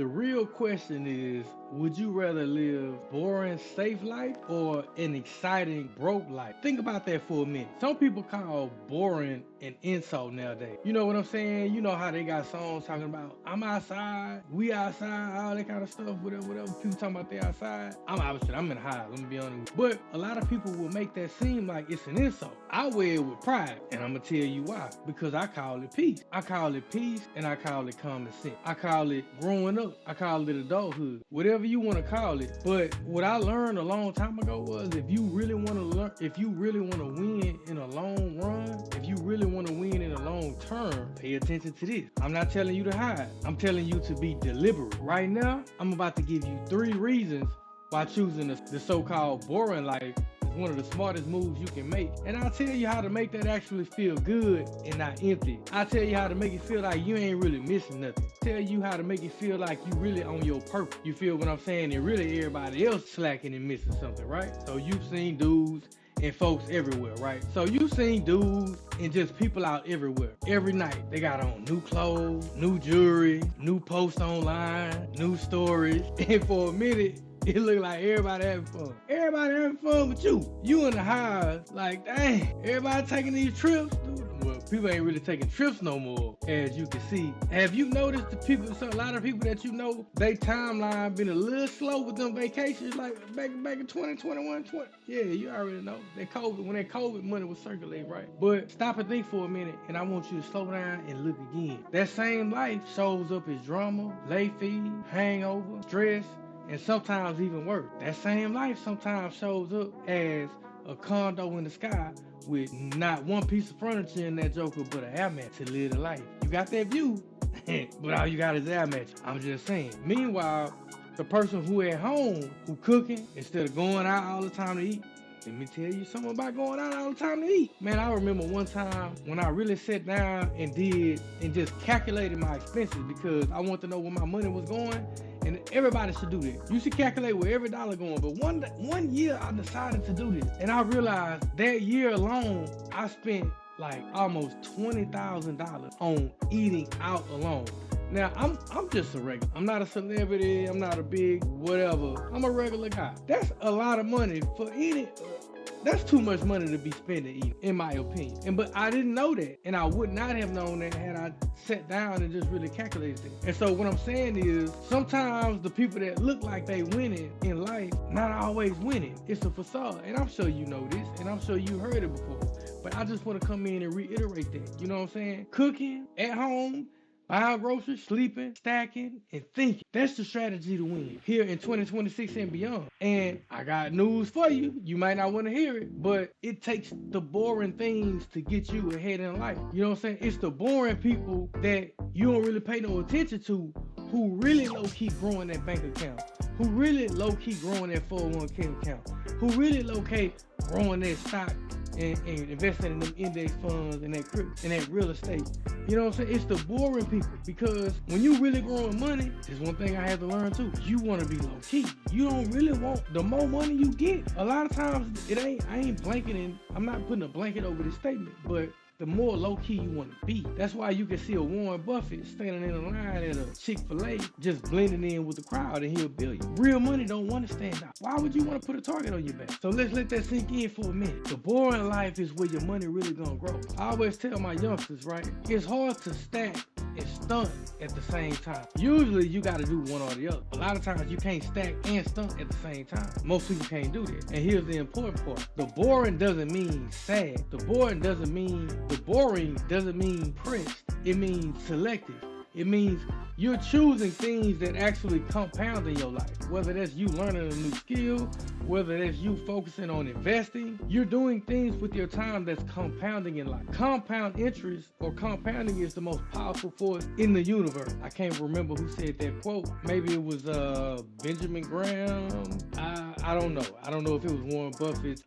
The real question is, would you rather live boring, safe life or an exciting, broke life? Think about that for a minute. Some people call boring an insult nowadays. You know what I'm saying? You know how they got songs talking about I'm outside, we outside, all that kind of stuff, whatever, whatever. People talking about they outside. I'm obviously I'm in the high, let me be honest. But a lot of people will make that seem like it's an insult. I wear it with pride, and I'm gonna tell you why. Because I call it peace. I call it peace and I call it common sense. I call it growing up. I call it adulthood. Whatever you want to call it. But what I learned a long time ago was if you really want to learn, if you really want to win in a long run, if you really want to win in a long term, pay attention to this. I'm not telling you to hide. I'm telling you to be deliberate. Right now, I'm about to give you 3 reasons why choosing the so-called boring life is one of the smartest moves you can make. And I'll tell you how to make that actually feel good and not empty. I'll tell you how to make it feel like you ain't really missing nothing. Tell you how to make it feel like you really on your purpose. You feel what I'm saying? And really everybody else slacking and missing something, right? So you've seen dudes and folks everywhere, right? So you seen dudes and just people out everywhere. Every night, they got on new clothes, new jewelry, new posts online, new stories. And for a minute, it looked like everybody having fun. Everybody having fun with you. You in the house, like, dang, everybody taking these trips, dude. Well, people ain't really taking trips no more, as you can see. Have you noticed the people, so a lot of people that you know, they timeline been a little slow with them vacations, like back in 2021, yeah, you already know. When that COVID money was circulating, right? But stop and think for a minute, and I want you to slow down and look again. That same life shows up as drama, late fee, hangover, stress, and sometimes even worse. That same life sometimes shows up as a condo in the sky with not one piece of furniture in that joker but an air mattress to live the life. You got that view, but all you got is air mattress. I'm just saying. Meanwhile, the person who at home, who cooking instead of going out all the time to eat, let me tell you something about going out all the time to eat. Man, I remember one time when I really sat down and just calculated my expenses because I wanted to know where my money was going. And everybody should do that. You should calculate where every dollar going. But one year I decided to do this. And I realized that year alone, I spent like almost $20,000 on eating out alone. Now, I'm just a regular. I'm not a celebrity. I'm not a big whatever. I'm a regular guy. That's a lot of money for eating. That's too much money to be spending eating, in my opinion. But I didn't know that. And I would not have known that had I sat down and just really calculated it. And so what I'm saying is, sometimes the people that look like they winning in life, not always winning. It's a facade. And I'm sure you know this, and I'm sure you heard it before. But I just want to come in and reiterate that. You know what I'm saying? Cooking at home, buying groceries, sleeping, stacking, and thinking. That's the strategy to win here in 2026 and beyond. And I got news for you. You might not want to hear it, but it takes the boring things to get you ahead in life. You know what I'm saying? It's the boring people that you don't really pay no attention to who really low-key growing that bank account, who really low-key growing that 401k account, who really low-key growing that stock and investing in them index funds and that real estate. You know what I'm saying? It's the boring people, because when you really growing money, there's one thing I had to learn too. You want to be low key. You don't really want, the more money you get, a lot of times I ain't blanketing, I'm not putting a blanket over this statement, but the more low-key you want to be. That's why you can see a Warren Buffett standing in a line at a Chick-fil-A just blending in with the crowd and he'll bill you. Real money don't want to stand out. Why would you want to put a target on your back? So let's let that sink in for a minute. The boring life is where your money really gonna grow. I always tell my youngsters, right? It's hard to stack and stunt at the same time. Usually you gotta do one or the other. A lot of times you can't stack and stunt at the same time. Most people can't do that. And here's the important part. The boring doesn't mean sad. The boring doesn't mean pressed. It means selective. It means you're choosing things that actually compound in your life. Whether that's you learning a new skill, whether that's you focusing on investing, you're doing things with your time that's compounding in life. Compound interest or compounding is the most powerful force in the universe. I can't remember who said that quote. Maybe it was Benjamin Graham. I don't know. I don't know if it was Warren Buffett's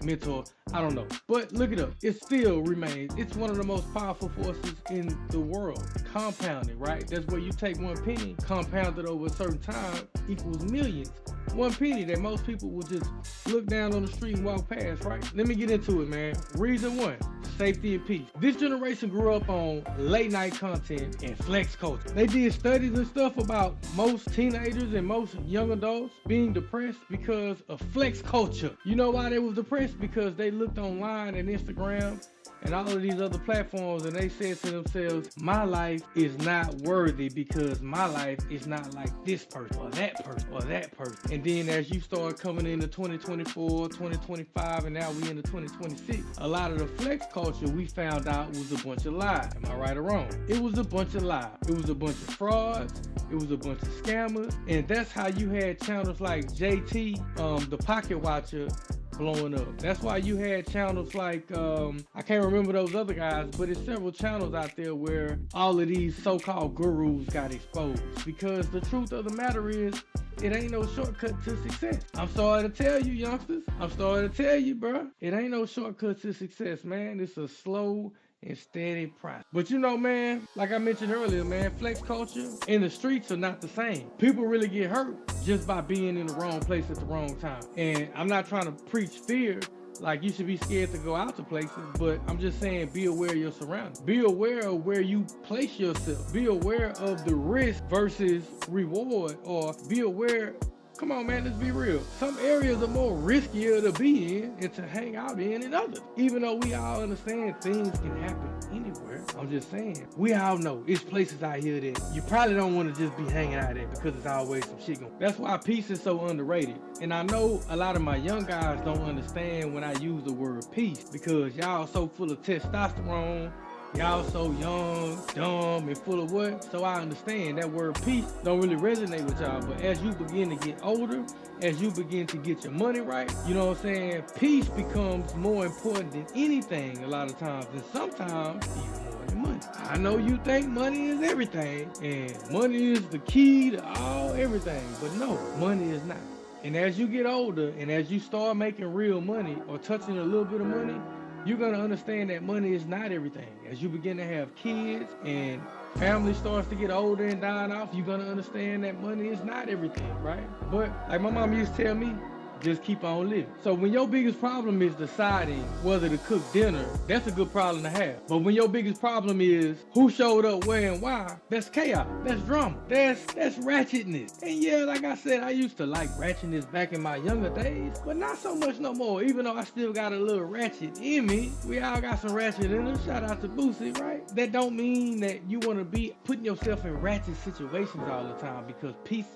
mentor. I don't know. But look it up. It still remains. It's one of the most powerful forces in the world. Compounding, right? That's where you take one penny, compound it over a certain time, equals millions. 1 penny that most people will just look down on the street and walk past, right? Let me get into it, man. Reason 1, safety and peace. This generation grew up on late night content and flex culture. They did studies and stuff about most teenagers and most young adults being depressed because of flex culture. You know why they was depressed? Because they looked online and Instagram and all of these other platforms, and they said to themselves, my life is not worthy because my life is not like this person or that person or that person. And then as you start coming into 2024, 2025, and now we into 2026, a lot of the flex culture we found out was a bunch of lies. Am I right or wrong? It was a bunch of lies. It was a bunch of frauds. It was a bunch of scammers. And that's how you had channels like JT, the Pocket Watcher, blowing up. That's why you had channels like, I can't remember those other guys, but it's several channels out there where all of these so-called gurus got exposed. Because the truth of the matter is, it ain't no shortcut to success. I'm sorry to tell you, youngsters. I'm sorry to tell you, bro. It ain't no shortcut to success, man. It's a slow and steady process. But you know, man, like I mentioned earlier, man, flex culture and the streets are not the same. People really get hurt just by being in the wrong place at the wrong time. And I'm not trying to preach fear, like you should be scared to go out to places, but I'm just saying be aware of your surroundings. Be aware of where you place yourself. Be aware of the risk versus reward, or be aware. Come on, man, let's be real. Some areas are more riskier to be in and to hang out in than others. Even though we all understand things can happen anywhere, I'm just saying, we all know it's places out here that you probably don't want to just be hanging out at because it's always some shit going on. That's why peace is so underrated. And I know a lot of my young guys don't understand when I use the word peace because y'all so full of testosterone. Y'all so young, dumb, and full of what? So I understand that word peace don't really resonate with y'all. But as you begin to get older, as you begin to get your money right, you know what I'm saying? Peace becomes more important than anything a lot of times. And sometimes even more than money. I know you think money is everything, and money is the key to all everything. But no, money is not. And as you get older, and as you start making real money or touching a little bit of money, you're going to understand that money is not everything. As you begin to have kids and family starts to get older and dying off, you're going to understand that money is not everything, right? But like my mom used to tell me, just keep on living. So when your biggest problem is deciding whether to cook dinner, that's a good problem to have. But when your biggest problem is who showed up where and why, that's chaos, that's drama, that's ratchetness. And yeah, like I said, I used to like ratchetness back in my younger days, but not so much no more, even though I still got a little ratchet in me. We all got some ratchet in us. Shout out to Boosie, right? That don't mean that you want to be putting yourself in ratchet situations all the time, because peace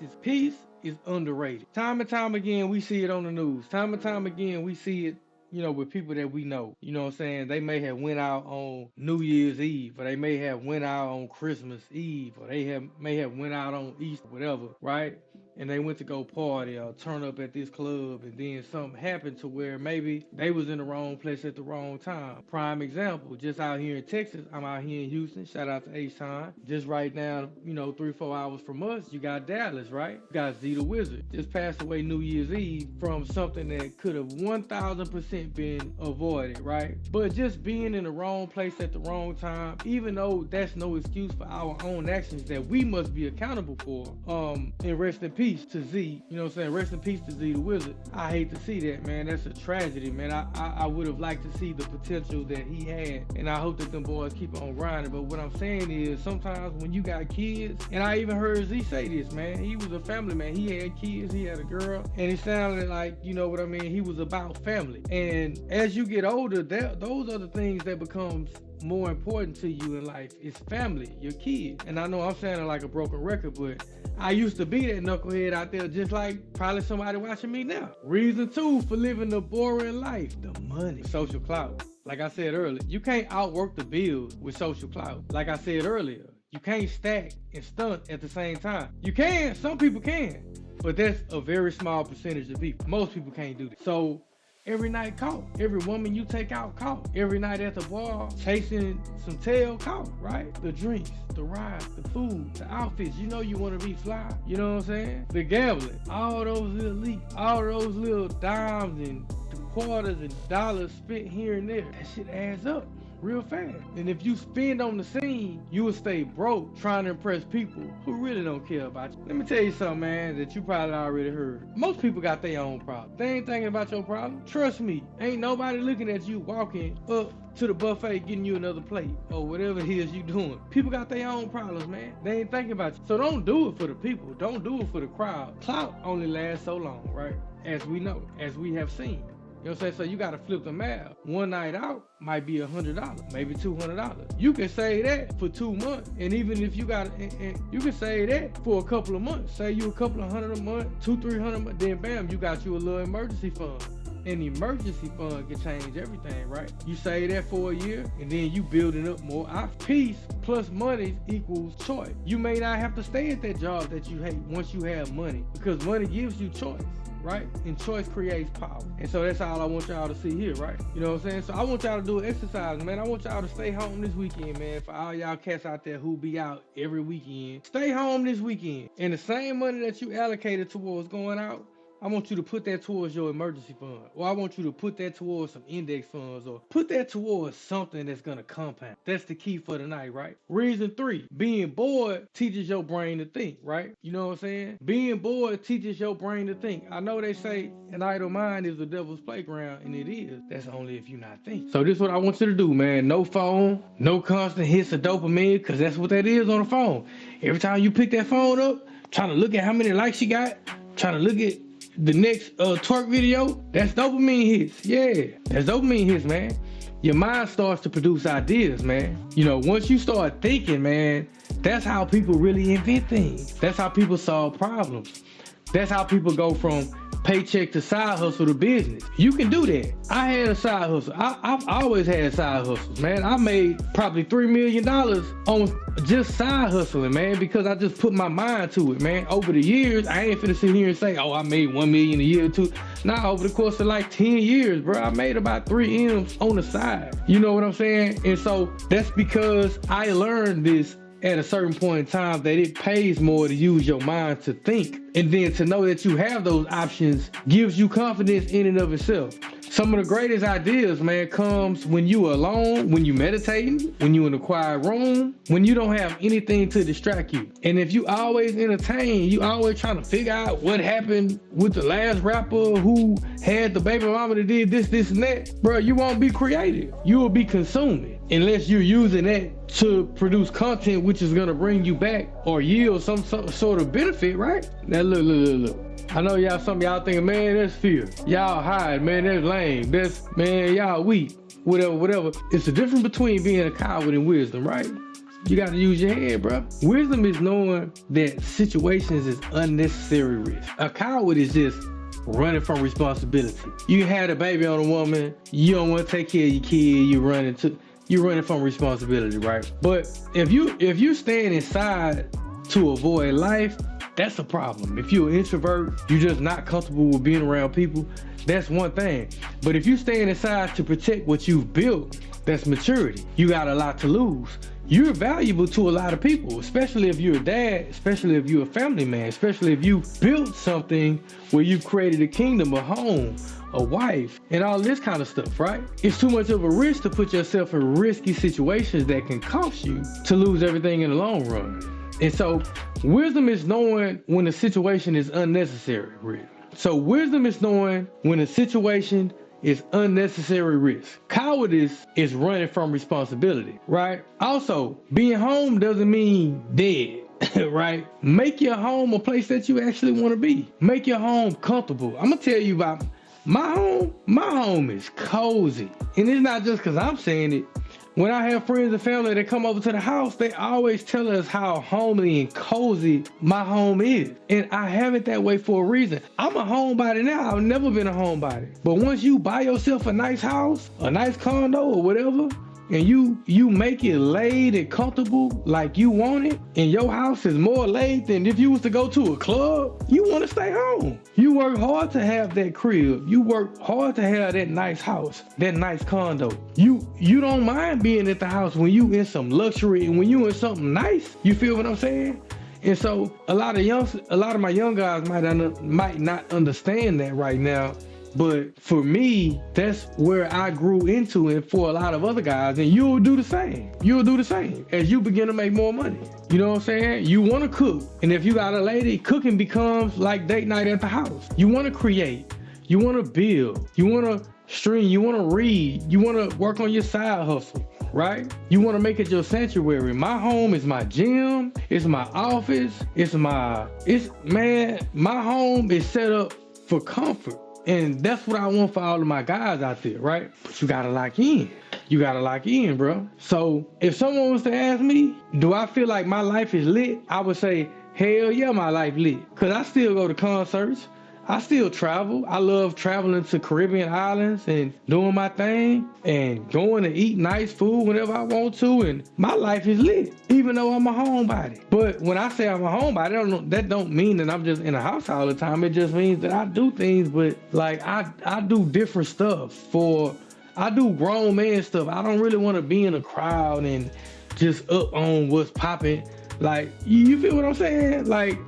is underrated. Time and time again, we see it on the news. Time and time again, we see it, you know, with people that we know. You know what I'm saying? They may have went out on New Year's Eve, or they may have went out on Christmas Eve, or they may have went out on Easter, whatever, right? And they went to go party or turn up at this club, and then something happened to where maybe they was in the wrong place at the wrong time. Prime example, just out here in Texas, I'm out here in Houston, shout out to H-Time. Just right now, you know, 3-4 hours from us, you got Dallas, right? You got Z the Wizard. Just passed away New Year's Eve from something that could have 1000% been avoided, right? But just being in the wrong place at the wrong time, even though that's no excuse for our own actions that we must be accountable for, and rest in peace to Z, you know what I'm saying? Rest in peace to Z the Wizard. I hate to see that, man. That's a tragedy, man. I would have liked to see the potential that he had, and I hope that them boys keep on grinding. But what I'm saying is, sometimes when you got kids, and I even heard Z say this, man, he was a family man. He had kids, he had a girl, and it sounded like, you know what I mean, he was about family. And as you get older, those are the things that becomes more important to you in life. Is family, your kids. And I know I'm sounding like a broken record, but I used to be that knucklehead out there, just like probably somebody watching me now. Reason 2 for living the boring life: the money, social clout. Like I said earlier, you can't outwork the bills with social clout. Like I said earlier, you can't stack and stunt at the same time. You can, some people can, but that's a very small percentage of people. Most people can't do that. So every night caught. Every woman you take out caught. Every night at the bar, chasing some tail caught, right? The drinks, the rides, the food, the outfits. You know you want to be fly. You know what I'm saying? The gambling. All those little leaks. All those little dimes and quarters and dollars spent here and there. That shit adds up. real fast. And if you spend on the scene, you will stay broke trying to impress people who really don't care about you. Let me tell you something, man, that you probably already heard. Most people got their own problem. They ain't thinking about your problem. Trust me, ain't nobody looking at you walking up to the buffet getting you another plate or whatever it is you doing. People got their own problems, man. They ain't thinking about you. So don't do it for the people. Don't do it for the crowd. Clout only lasts so long, right? As we know, as we have seen. You know what I'm saying? So you gotta flip the math. One night out might be $100, maybe $200. You can say that for 2 months, and even if you got, you can say that for a couple of months. Say you a couple of hundred a month, 200-300 a month, then bam, you got you a little emergency fund. An emergency fund can change everything, right? You say that for a year, and then you building up more. Peace plus money equals choice. You may not have to stay at that job that you hate once you have money, because money gives you choice, right? And choice creates power. And so that's all I want y'all to see here, right? You know what I'm saying? So I want y'all to do an exercise, man. I want y'all to stay home this weekend, man. For all y'all cats out there who be out every weekend, stay home this weekend. And the same money that you allocated towards going out, I want you to put that towards your emergency fund, or I want you to put that towards some index funds, or put that towards something that's gonna compound. That's the key for tonight, right? Reason 3, being bored teaches your brain to think, right? You know what I'm saying? Being bored teaches your brain to think. I know they say an idle mind is the devil's playground, and it is. That's only if you're not thinking. So this is what I want you to do, man. No phone, no constant hits of dopamine, because that's what that is on the phone. Every time you pick that phone up, trying to look at how many likes you got, trying to look at the next twerk video, that's dopamine hits. Yeah, that's dopamine hits, man. Your mind starts to produce ideas, man. You know, once you start thinking, man, that's how people really invent things. That's how people solve problems. That's how people go from paycheck to side hustle to business. You can do that. I had a side hustle. I've always had side hustles, man. I made probably $3 million on just side hustling, man, because I just put my mind to it, man. Over the years, I ain't finna sit here and say, oh, I made $1 million a year or two. Nah, over the course of like 10 years, bro, I made about 3 M's on the side. You know what I'm saying? And so that's because I learned this at a certain point in time, that it pays more to use your mind to think. And then to know that you have those options gives you confidence in and of itself. Some of the greatest ideas, man, comes when you are alone, when you meditating, when you in a quiet room, when you don't have anything to distract you. And if you always entertain, you always trying to figure out what happened with the last rapper who had the baby mama that did this, and that, bro, you won't be creative. You will be consuming unless you're using that to produce content which is gonna bring you back or yield some sort of benefit, right? Now look. I know y'all, some of y'all thinking, man, that's fear. Y'all hide, man, that's lame. That's, man, y'all weak. Whatever. It's the difference between being a coward and wisdom, right? You gotta use your head, bro. Wisdom is knowing that situations is unnecessary risk. A coward is just running from responsibility. You had a baby on a woman, you don't want to take care of your kid, you're running from responsibility, right? But if you stand inside to avoid life, that's a problem. If you're an introvert, you're just not comfortable with being around people, that's one thing. But if you stand inside to protect what you've built, that's maturity. You got a lot to lose. You're valuable to a lot of people, especially if you're a dad, especially if you're a family man, especially if you built something where you've created a kingdom, a home, a wife, and all this kind of stuff, right? It's too much of a risk to put yourself in risky situations that can cost you to lose everything in the long run. And so wisdom is knowing when a situation is unnecessary risk. So wisdom is knowing when a situation is unnecessary risk. Cowardice is running from responsibility, right? Also, being home doesn't mean dead, right? Make your home a place that you actually want to be. Make your home comfortable. I'm gonna tell you about my home. My home is cozy. And it's not just because I'm saying it. When I have friends and family that come over to the house, they always tell us how homely and cozy my home is. And I have it that way for a reason. I'm a homebody now. I've never been a homebody. But once you buy yourself a nice house, a nice condo or whatever, and you make it laid and comfortable like you want it, and your house is more laid than if you was to go to a club, you want to stay home. You work hard to have that crib. You work hard to have that nice house, that nice condo. You don't mind being at the house when you in some luxury and when you in something nice. You feel what I'm saying? And so a lot of my young guys might not understand that right now. But for me, that's where I grew into, and for a lot of other guys, and you'll do the same. You'll do the same as you begin to make more money. You know what I'm saying? You want to cook, and if you got a lady, cooking becomes like date night at the house. You want to create, you want to build, you want to stream, you want to read, you want to work on your side hustle, right? You want to make it your sanctuary. My home is my gym, it's my office, my home is set up for comfort. And that's what I want for all of my guys out there, right? But you gotta lock in. You gotta lock in, bro. So if someone was to ask me, do I feel like my life is lit? I would say, hell yeah, my life lit. Cause I still go to concerts. I still travel. I love traveling to Caribbean islands and doing my thing and going to eat nice food whenever I want to. And my life is lit, even though I'm a homebody. But when I say I'm a homebody, that don't mean that I'm just in the house all the time. It just means that I do things, but like I do different stuff. I do grown man stuff. I don't really want to be in a crowd and just up on what's popping. Like, you feel what I'm saying? Like,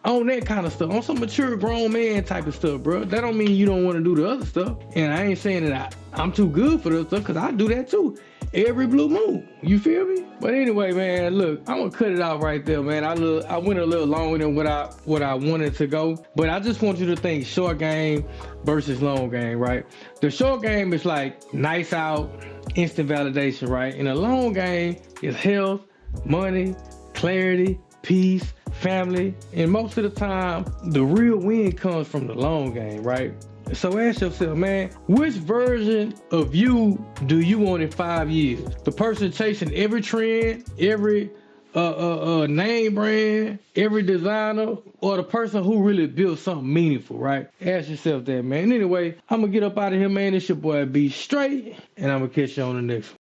on that kind of stuff, on some mature grown man type of stuff, bro. That don't mean you don't want to do the other stuff. And I ain't saying that I'm too good for this stuff, because I do that too every blue moon. You feel me? But anyway, man, look, I'm gonna cut it out right there, man. I went a little longer than what I wanted to go, but I just want you to think short game versus long game, right? The short game is like nice out, instant validation, right? And the long game is health, money, clarity, peace, family, and most of the time, the real win comes from the long game, right? So ask yourself, man, which version of you do you want in 5 years? The person chasing every trend, every name brand, every designer, or the person who really built something meaningful, right? Ask yourself that, man. Anyway, I'm gonna get up out of here, man. It's your boy B Straight, and I'm gonna catch you on the next one.